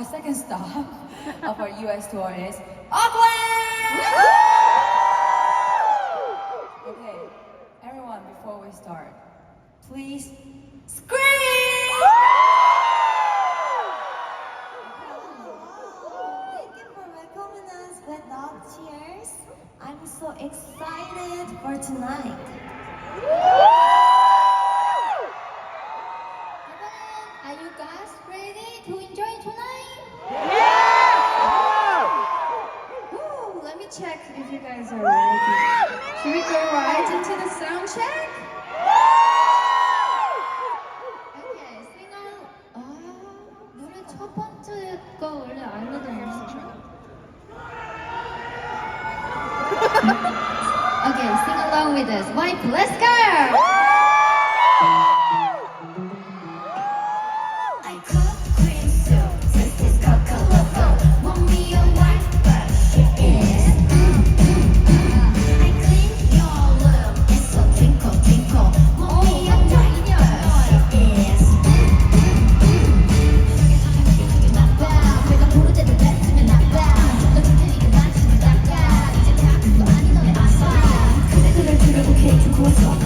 second stop of our US tour is Auckland! Okay, everyone, before we start, please scream! Thank you for welcoming us with loud cheers. I'm so excited for tonight. Are you guys ready to enjoy tonight? Woo, let me check if you guys are ready. Should we go right into the sound check? Okay, sing on. 노래 첫 번째 거 원래 안 넣어도 Okay, sing along with us. Wipe, let's go! I cook cream soup, this is Coco Loco. Want me a wife, but she is. I clean your room, it's so twinkle twinkle. Want me a wife, but she is. 나빠, 내가 부를 때도 뱉으면 나빠. 너 그때니까 난 지금 나빠. 이제 다 그거 아니 너네 아싸. 그래 들으고 케이크 구웠어.